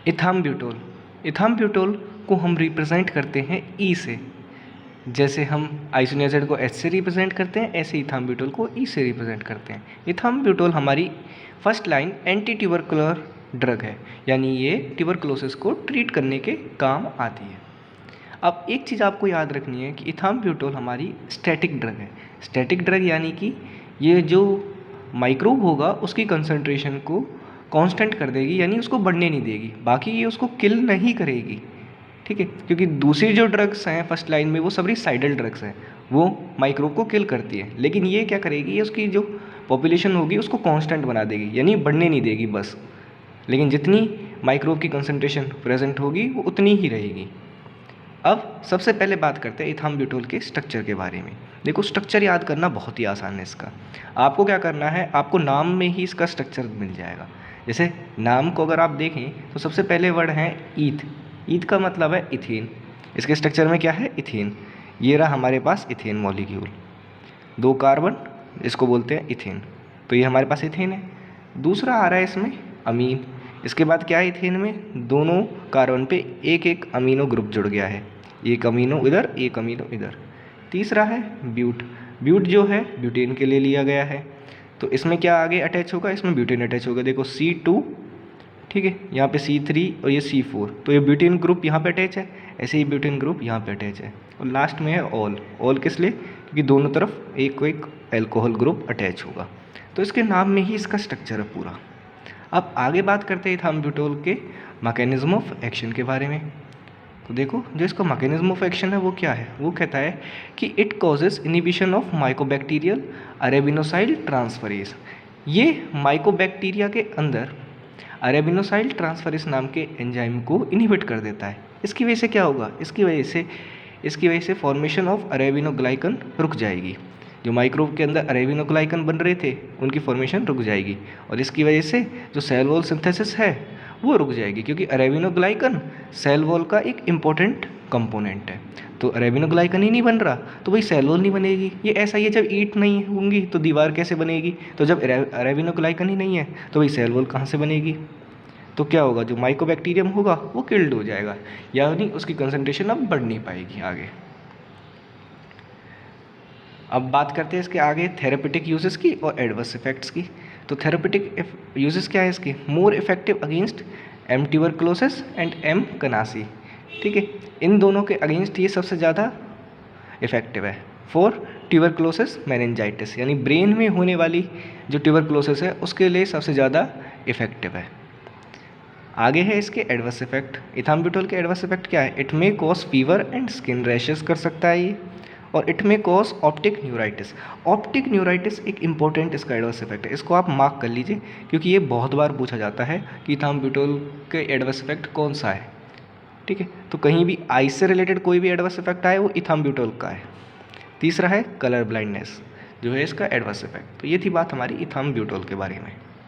इथाम्ब्यूटोल। इथाम्ब्यूटोल को हम रिप्रेजेंट करते हैं ई से। जैसे हम आइसोनियाज़ाइड को एच से रिप्रेजेंट करते हैं, ऐसे इथाम्ब्यूटोल को ई से रिप्रेजेंट करते हैं। इथाम्ब्यूटोल हमारी first line anti tubercular drug है, यानी ये ट्यूबरकुलोसिस को ट्रीट करने के काम आती है। अब एक चीज़ आपको याद रखनी है कि इथाम्ब्यूटोल हमारी स्टैटिक ड्रग है। स्टैटिक ड्रग यानी कि ये जो माइक्रोब होगा उसकी कंसंट्रेशन को कांस्टेंट कर देगी, यानी उसको बढ़ने नहीं देगी। बाकी ये उसको किल नहीं करेगी, ठीक है, क्योंकि दूसरी जो ड्रग्स हैं फर्स्ट लाइन में वो सभी साइडल ड्रग्स हैं, वो माइक्रोब को किल करती है। लेकिन ये क्या करेगी, ये उसकी जो पॉपुलेशन होगी उसको कांस्टेंट बना देगी, यानी बढ़ने नहीं देगी बस। लेकिन जितनी माइक्रोब की कंसंट्रेशन प्रेजेंट होगी वो उतनी ही रहेगी। अब सबसे पहले बात करते हैं इथाम्ब्यूटोल के स्ट्रक्चर के बारे में। देखो, स्ट्रक्चर याद करना बहुत ही आसान है इसका। आपको क्या करना है, आपको नाम में ही इसका स्ट्रक्चर मिल जाएगा। जैसे नाम को अगर आप देखें तो सबसे पहले वर्ड है ईथ। ईथ का मतलब है इथेन। इसके स्ट्रक्चर में क्या है, इथेन। ये रहा हमारे पास इथेन मॉलिक्यूल, 2 कार्बन, इसको बोलते हैं इथेन। तो ये हमारे पास इथेन है। दूसरा आ रहा है इसमें अमीन। इसके बाद क्या है, इथेन में दोनों कार्बन पे एक एक अमीनो ग्रुप जुड़ गया है, एक अमीनो इधर एक अमीनो इधर। तीसरा है ब्यूट। ब्यूट जो है ब्यूटेन के लिए लिया गया है। तो इसमें क्या आगे अटैच होगा, इसमें ब्यूटेन अटैच होगा। देखो C2, ठीक है, यहाँ पे C3 और ये C4, तो ये ब्यूटेन ग्रुप यहाँ पे अटैच है, ऐसे ही ब्यूटेन ग्रुप यहाँ पे अटैच है। और लास्ट में है ऑल। ऑल किस लिए, क्योंकि दोनों तरफ एक को एक एल्कोहल ग्रुप अटैच होगा। तो इसके नाम में ही इसका स्ट्रक्चर है पूरा। अब आगे बात करते हैं इथाम्ब्यूटोल के मैकेनिज्म ऑफ एक्शन के बारे में। तो देखो, जो इसका मैकेनिज्म ऑफ एक्शन है वो क्या है, वो कहता है कि it causes inhibition of mycobacterial arabinosyl transferase. ये माइकोबैक्टीरिया के अंदर अरेबिनोसाइल ट्रांसफरेज नाम के एंजाइम को इनहिबिट कर देता है। इसकी वजह से क्या होगा, इसकी वजह से फॉर्मेशन ऑफ अरेबिनोग्लाइकन रुक जाएगी। जो माइक्रोब के अंदर अरेबिनोग्लाइकन बन रहे थे उनकी फॉर्मेशन रुक जाएगी, और इसकी वजह से जो सेल वॉल सिंथेसिस है वो रुक जाएगी, क्योंकि अरेबिनोग्लाइकन सेल वॉल का एक इम्पोर्टेंट कंपोनेंट है। तो अरेबिनोग्लाइकन ही नहीं बन रहा तो भाई सेल वॉल नहीं बनेगी। ये ऐसा ही है, जब ईंट नहीं होंगी तो दीवार कैसे बनेगी, तो जब अरेबिनोग्लाइकन ही नहीं है तो भाई सेल वॉल कहाँ से बनेगी। तो क्या होगा, जो माइकोबैक्टीरियम होगा वो किल्ड हो जाएगा, यानी उसकी कंसंट्रेशन अब बढ़ नहीं पाएगी आगे। अब बात करते हैं इसके आगे थेरेपेटिक यूजेस की और एडवर्स इफेक्ट्स की। तो थेरेपेटिक यूजेस क्या है इसके, more effective against M tuberculosis and M kansasii, ठीक है, इन दोनों के अगेंस्ट ये सबसे ज़्यादा इफेक्टिव है। फॉर ट्यूबरकुलोसिस मेनिंजाइटिस, यानी ब्रेन में होने वाली जो ट्यूबरकुलोसिस है उसके लिए सबसे ज़्यादा इफेक्टिव है। आगे है इसके एडवर्स इफेक्ट। इथाम्ब्यूटोल के एडवर्स इफेक्ट क्या है, it may cause fever and skin rashes कर सकता है ये, और इट में cause optic neuritis. Optic neuritis एक इंपॉर्टेंट इसका एडवर्स इफेक्ट है, इसको आप मार्क कर लीजिए क्योंकि ये बहुत बार पूछा जाता है कि इथाम्ब्यूटोल के एडवर्स इफेक्ट कौन सा है, ठीक है। तो कहीं भी आई से रिलेटेड कोई भी एडवर्स इफेक्ट आए वो इथाम्ब्यूटोल का है। तीसरा है कलर ब्लाइंडनेस, जो है इसका एडवर्स इफेक्ट। तो ये थी बात हमारी इथाम्ब्यूटोल के बारे में।